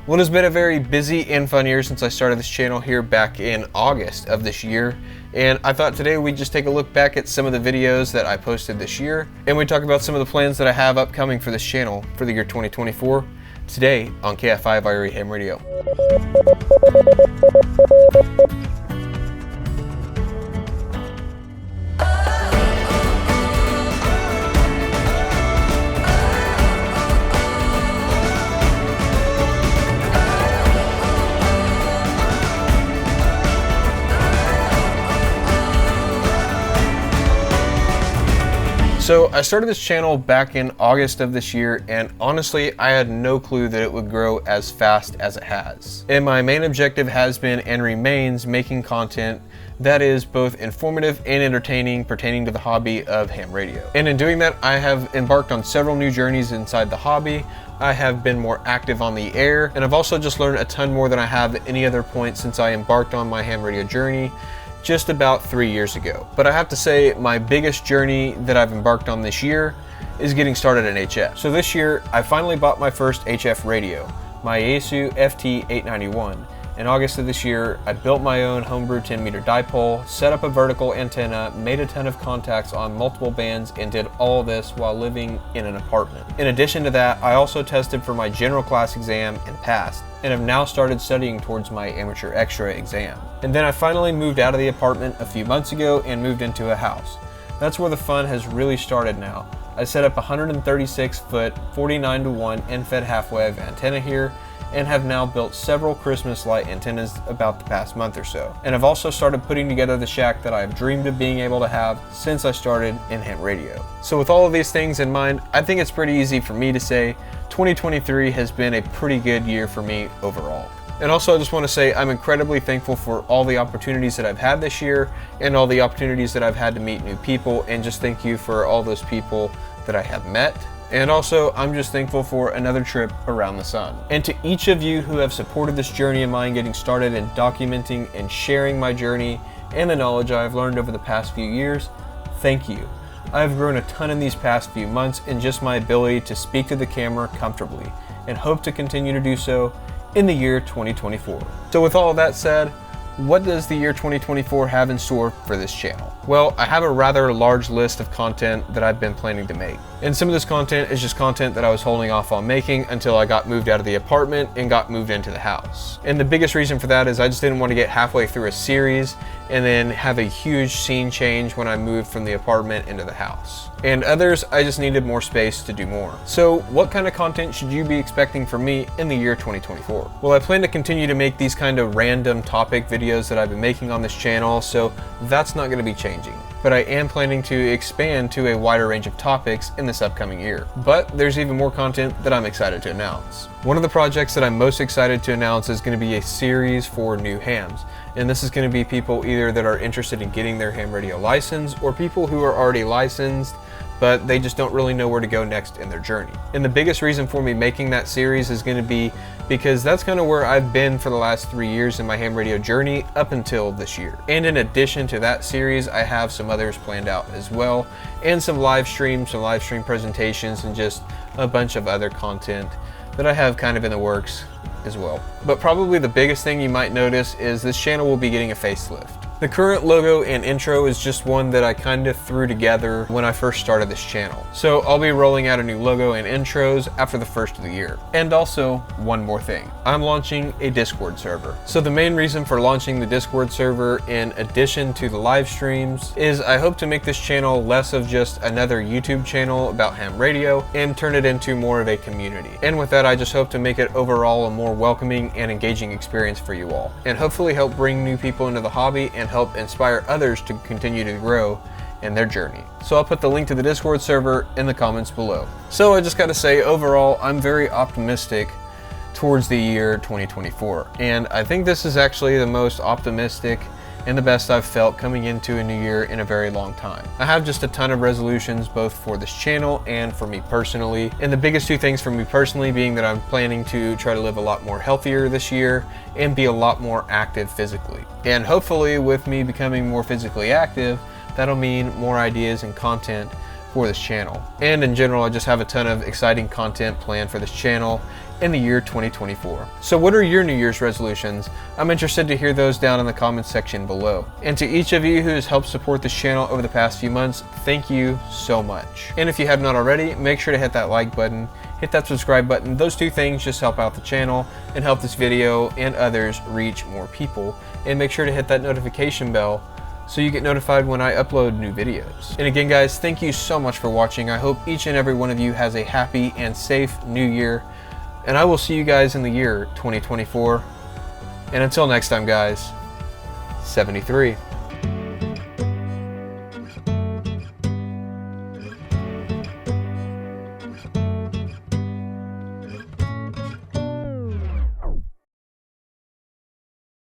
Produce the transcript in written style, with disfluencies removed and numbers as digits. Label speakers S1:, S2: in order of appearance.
S1: Well, it has been a very busy and fun year since I started this channel here back in August of this year, and I thought today we'd just take a look back at some of the videos that I posted this year, and we talk about some of the plans that I have upcoming for this channel for the year 2024, today on KFI Virey Ham Radio. So I started this channel back in August of this year, and honestly, I had no clue that it would grow as fast as it has. And my main objective has been and remains making content that is both informative and entertaining pertaining to the hobby of ham radio. And in doing that, I have embarked on several new journeys inside the hobby. I have been more active on the air, and I've also just learned a ton more than I have at any other point since I embarked on my ham radio journey just about 3 years ago. But I have to say my biggest journey that I've embarked on this year is getting started in HF. So this year, I finally bought my first HF radio, my Yaesu FT891. In August of this year, I built my own homebrew 10-meter dipole, set up a vertical antenna, made a ton of contacts on multiple bands, and did all this while living in an apartment. In addition to that, I also tested for my general class exam and passed, and have now started studying towards my amateur extra exam. And then I finally moved out of the apartment a few months ago and moved into a house. That's where the fun has really started now. I set up a 136-foot, 49-to-1 end-fed half-wave antenna here, and have now built several Christmas light antennas about the past month or so. And I've also started putting together the shack that I've dreamed of being able to have since I started in ham radio. So with all of these things in mind, I think it's pretty easy for me to say 2023 has been a pretty good year for me overall. And also I just want to say I'm incredibly thankful for all the opportunities that I've had this year and all the opportunities that I've had to meet new people, and just thank you for all those people that I have met. And also, I'm just thankful for another trip around the sun. And to each of you who have supported this journey of mine getting started and documenting and sharing my journey and the knowledge I've learned over the past few years, thank you. I've grown a ton in these past few months in just my ability to speak to the camera comfortably, and hope to continue to do so in the year 2024. So with all of that said, what does the year 2024 have in store for this channel? Well, I have a rather large list of content that I've been planning to make. And some of this content is just content that I was holding off on making until I got moved out of the apartment and got moved into the house. And the biggest reason for that is I just didn't want to get halfway through a series and then have a huge scene change when I moved from the apartment into the house. And others, I just needed more space to do more. So what kind of content should you be expecting from me in the year 2024? Well, I plan to continue to make these kind of random topic videos that I've been making on this channel, so that's not going to be changing. But I am planning to expand to a wider range of topics in this upcoming year. But there's even more content that I'm excited to announce. One of the projects that I'm most excited to announce is going to be a series for new hams. And this is going to be people either that are interested in getting their ham radio license, or people who are already licensed but they just don't really know where to go next in their journey. And the biggest reason for me making that series is going to be because that's kind of where I've been for the last 3 years in my ham radio journey up until this year. And in addition to that series, I have some others planned out as well, and some live stream presentations, and just a bunch of other content that I have kind of in the works as well. But probably the biggest thing you might notice is this channel will be getting a facelift. The current logo and intro is just one that I kind of threw together when I first started this channel. So I'll be rolling out a new logo and intros after the first of the year. And also, one more thing. I'm launching a Discord server. So the main reason for launching the Discord server, in addition to the live streams, is I hope to make this channel less of just another YouTube channel about ham radio and turn it into more of a community. And with that, I just hope to make it overall a more welcoming and engaging experience for you all, and hopefully help bring new people into the hobby and help inspire others to continue to grow in their journey. So I'll put the link to the Discord server in the comments below. So I just gotta say, overall, I'm very optimistic towards the year 2024. And I think this is actually the most optimistic and the best I've felt coming into a new year in a very long time. I have just a ton of resolutions, both for this channel and for me personally. And the biggest two things for me personally being that I'm planning to try to live a lot more healthier this year and be a lot more active physically. And hopefully with me becoming more physically active, that'll mean more ideas and content for this channel. And in general, I just have a ton of exciting content planned for this channel, in the year 2024. So what are your New Year's resolutions? I'm interested to hear those down in the comments section below. And to each of you who has helped support this channel over the past few months, thank you so much. And if you have not already, make sure to hit that like button, hit that subscribe button. Those two things just help out the channel and help this video and others reach more people. And make sure to hit that notification bell so you get notified when I upload new videos. And again guys, thank you so much for watching. I hope each and every one of you has a happy and safe new year. And I will see you guys in the year 2024. And until next time guys, 73.